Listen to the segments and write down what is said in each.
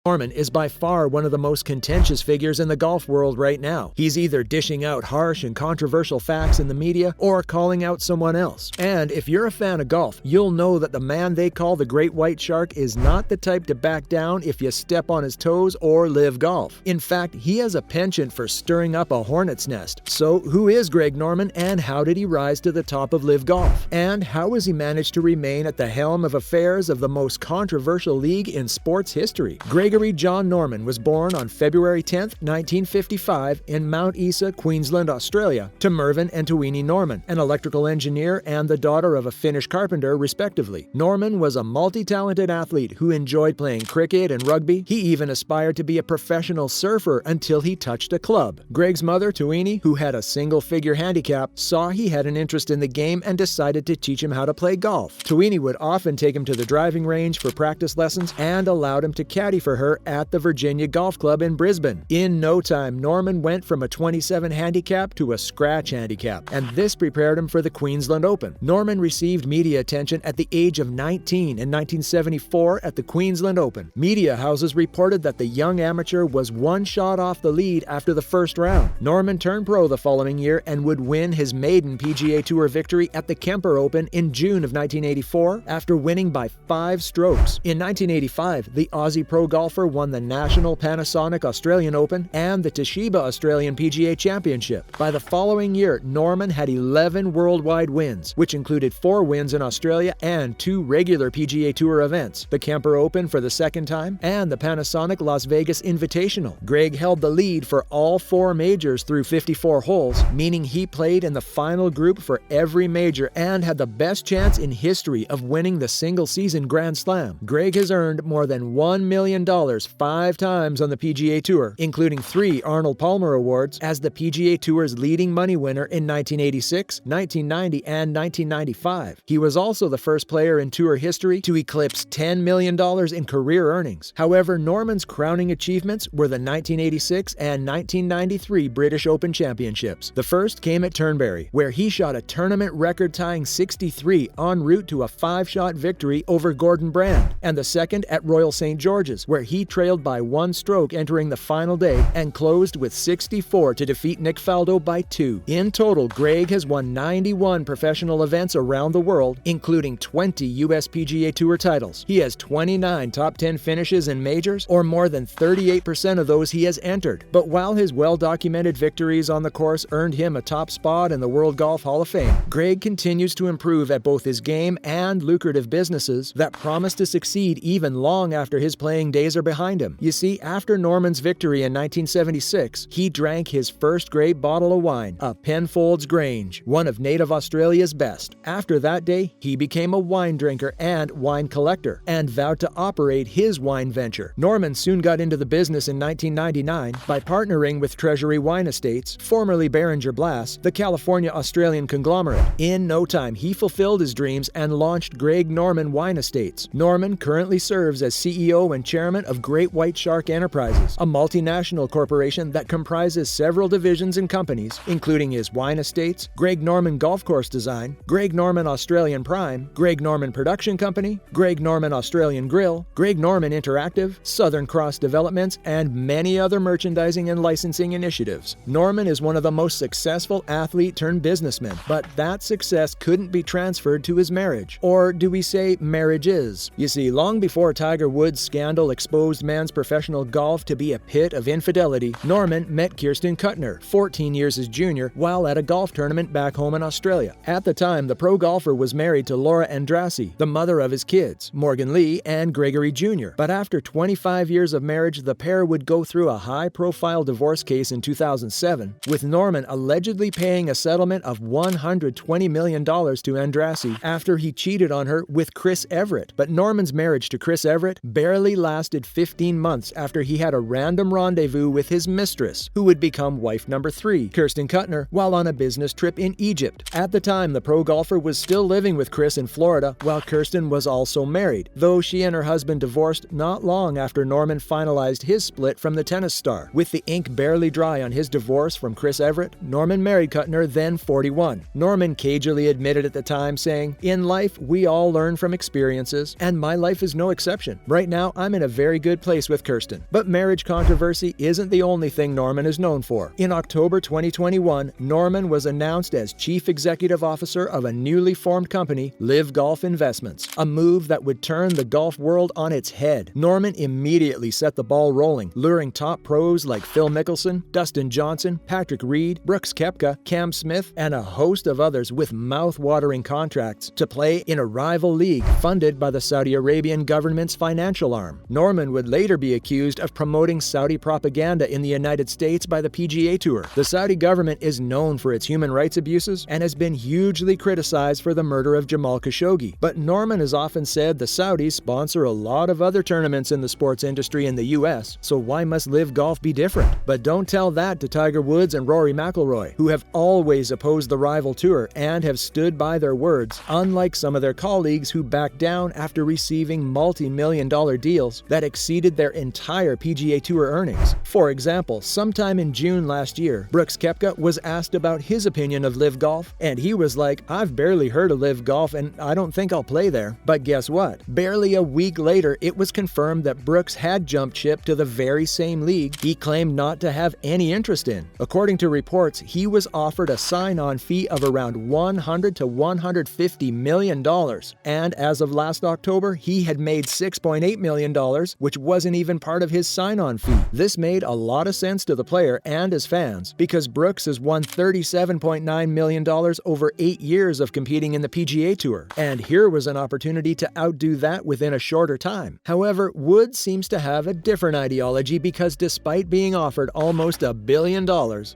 Norman is by far one of the most contentious figures in the golf world right now. He's either dishing out harsh and controversial facts in the media or calling out someone else. And if you're a fan of golf, you'll know that the man they call the Great White Shark is not the type to back down if you step on his toes or LIV Golf. In fact, he has a penchant for stirring up a hornet's nest. So who is Greg Norman and how did he rise to the top of LIV Golf? And how has he managed to remain at the helm of affairs of the most controversial league in sports history? Gregory John Norman was born on February 10, 1955 in Mount Isa, Queensland, Australia, to Mervyn and Tawini Norman, an electrical engineer and the daughter of a Finnish carpenter, respectively. Norman was a multi-talented athlete who enjoyed playing cricket and rugby. He even aspired to be a professional surfer until he touched a club. Greg's mother, Tawini, who had a single-figure handicap, saw he had an interest in the game and decided to teach him how to play golf. Tawini would often take him to the driving range for practice lessons and allowed him to caddy for her at the Virginia Golf Club in Brisbane. In no time, Norman went from a 27 handicap to a scratch handicap, and this prepared him for the Queensland Open. Norman received media attention at the age of 19 in 1974 at the Queensland Open. Media houses reported that the young amateur was one shot off the lead after the first round. Norman turned pro the following year and would win his maiden PGA Tour victory at the Kemper Open in June of 1984 after winning by 5 strokes. In 1985, the Aussie pro golfer won the National Panasonic Australian Open and the Toshiba Australian PGA Championship. By the following year, Norman had 11 worldwide wins, which included 4 wins in Australia and 2 regular PGA Tour events, the Kemper Open for the second time and the Panasonic Las Vegas Invitational. Greg held the lead for all 4 majors through 54 holes, meaning he played in the final group for every major and had the best chance in history of winning the single-season Grand Slam. Greg has earned more than $1 million 5 times on the PGA Tour, including 3 Arnold Palmer Awards as the PGA Tour's leading money winner in 1986, 1990, and 1995. He was also the first player in Tour history to eclipse $10 million in career earnings. However, Norman's crowning achievements were the 1986 and 1993 British Open Championships. The first came at Turnberry, where he shot a tournament record-tying 63 en route to a 5-shot victory over Gordon Brand, and the second at Royal St. George's, where he trailed by 1 stroke entering the final day and closed with 64 to defeat Nick Faldo by 2. In total, Greg has won 91 professional events around the world, including 20 US PGA Tour titles. He has 29 top 10 finishes in majors, or more than 38% of those he has entered. But while his well-documented victories on the course earned him a top spot in the World Golf Hall of Fame, Greg continues to improve at both his game and lucrative businesses that promise to succeed even long after his playing days are behind him. You see, after Norman's victory in 1976, he drank his first great bottle of wine, a Penfolds Grange, one of native Australia's best. After that day, he became a wine drinker and wine collector, and vowed to operate his wine venture. Norman soon got into the business in 1999 by partnering with Treasury Wine Estates, formerly Behringer Blass, the California-Australian conglomerate. In no time, he fulfilled his dreams and launched Greg Norman Wine Estates. Norman currently serves as CEO and chairman of Great White Shark Enterprises, a multinational corporation that comprises several divisions and companies, including his wine estates, Greg Norman Golf Course Design, Greg Norman Australian Prime, Greg Norman Production Company, Greg Norman Australian Grill, Greg Norman Interactive, Southern Cross Developments, and many other merchandising and licensing initiatives. Norman is one of the most successful athlete-turned-businessmen, but that success couldn't be transferred to his marriage. Or do we say marriages? You see, long before Tiger Woods' scandal exposed man's professional golf to be a pit of infidelity, Norman met Kirsten Kuttner, 14 years his junior, while at a golf tournament back home in Australia. At the time, the pro golfer was married to Laura Andrassy, the mother of his kids, Morgan Lee and Gregory Jr. But after 25 years of marriage, the pair would go through a high-profile divorce case in 2007, with Norman allegedly paying a settlement of $120 million to Andrassy after he cheated on her with Chris Everett. But Norman's marriage to Chris Everett barely lasted 15 months after he had a random rendezvous with his mistress, who would become wife number 3, Kirsten Kuttner, while on a business trip in Egypt. At the time, the pro golfer was still living with Chris in Florida, while Kirsten was also married, though she and her husband divorced not long after Norman finalized his split from the tennis star. With the ink barely dry on his divorce from Chris Everett, Norman married Kuttner, then 41. Norman cagily admitted at the time, saying, "In life, we all learn from experiences, and my life is no exception. Right now, I'm in a very very good place with Kirsten. But marriage controversy isn't the only thing Norman is known for. In October 2021, Norman was announced as Chief Executive Officer of a newly formed company, LIV Golf Investments, a move that would turn the golf world on its head. Norman immediately set the ball rolling, luring top pros like Phil Mickelson, Dustin Johnson, Patrick Reed, Brooks Koepka, Cam Smith, and a host of others with mouth-watering contracts to play in a rival league funded by the Saudi Arabian government's financial arm. Norman would later be accused of promoting Saudi propaganda in the United States by the PGA Tour. The Saudi government is known for its human rights abuses and has been hugely criticized for the murder of Jamal Khashoggi. But Norman has often said the Saudis sponsor a lot of other tournaments in the sports industry in the US, so why must LIV Golf be different? But don't tell that to Tiger Woods and Rory McIlroy, who have always opposed the rival tour and have stood by their words, unlike some of their colleagues who backed down after receiving multi-million-dollar deals that exceeded their entire PGA Tour earnings. For example, sometime in June last year, Brooks Koepka was asked about his opinion of LIV Golf, and he was like, "I've barely heard of LIV Golf and I don't think I'll play there." But guess what? Barely a week later, it was confirmed that Brooks had jumped ship to the very same league he claimed not to have any interest in. According to reports, he was offered a sign-on fee of around $100 to $150 million, and as of last October, he had made $6.8 million, which wasn't even part of his sign-on fee. This made a lot of sense to the player and his fans, because Brooks has won $37.9 million over 8 years of competing in the PGA Tour, and here was an opportunity to outdo that within a shorter time. However, Woods seems to have a different ideology, because despite being offered almost $1 billion,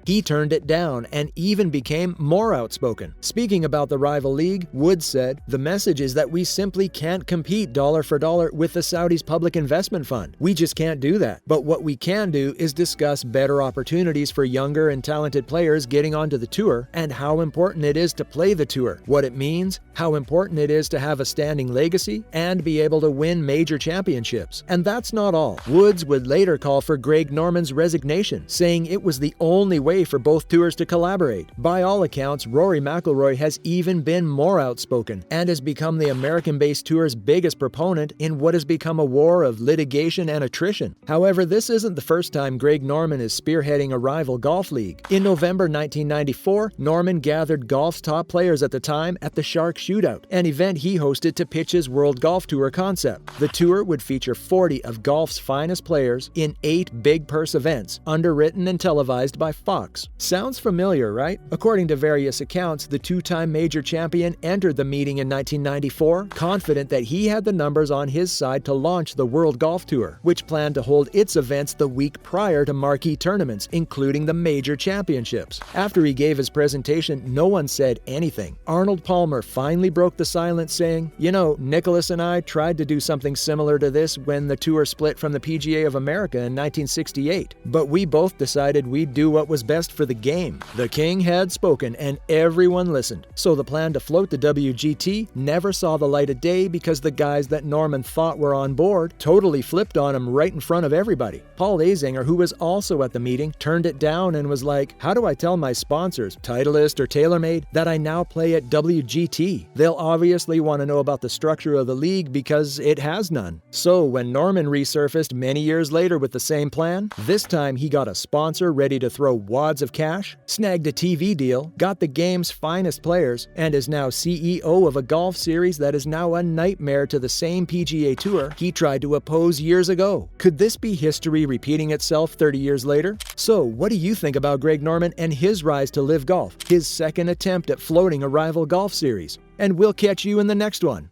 he turned it down and even became more outspoken. Speaking about the rival league, Woods said, "The message is that we simply can't compete dollar for dollar with the Saudis' public investment fund. We just can't do that. But what we can do is discuss better opportunities for younger and talented players getting onto the tour, and how important it is to play the tour, what it means, how important it is to have a standing legacy, and be able to win major championships." And that's not all. Woods would later call for Greg Norman's resignation, saying it was the only way for both tours to collaborate. By all accounts, Rory McIlroy has even been more outspoken and has become the American-based tour's biggest proponent in what has become a war of litigation and attrition. However, this isn't the first time Greg Norman is spearheading a rival golf league. In November 1994, Norman gathered golf's top players at the time at the Shark Shootout, an event he hosted to pitch his World Golf Tour concept. The tour would feature 40 of golf's finest players in 8 big purse events, underwritten and televised by Fox. Sounds familiar, right? According to various accounts, the two-time major champion entered the meeting in 1994, confident that he had the numbers on his side to launch the World Golf Tour, which planned to hold its events the week prior to marquee tournaments, including the major championships. After he gave his presentation, no one said anything. Arnold Palmer finally broke the silence, saying, "You know, Nicholas and I tried to do something similar to this when the tour split from the PGA of America in 1968, but we both decided we'd do what was best for the game." The king had spoken and everyone listened, so the plan to float the WGT never saw the light of day, because the guys that Norman thought were on board totally flipped on him right in front of everybody. Paul Azinger, who was also at the meeting, turned it down and was like, "How do I tell my sponsors, Titleist or TaylorMade, that I now play at WGT? They'll obviously want to know about the structure of the league because it has none." So when Norman resurfaced many years later with the same plan, this time he got a sponsor ready to throw wads of cash, snagged a TV deal, got the game's finest players, and is now CEO of a golf series that is now a nightmare to the same PGA Tour he tried to oppose years ago. Could this be history repeating itself 30 years later? So what do you think about Greg Norman and his rise to LIV Golf, his second attempt at floating a rival golf series? And we'll catch you in the next one.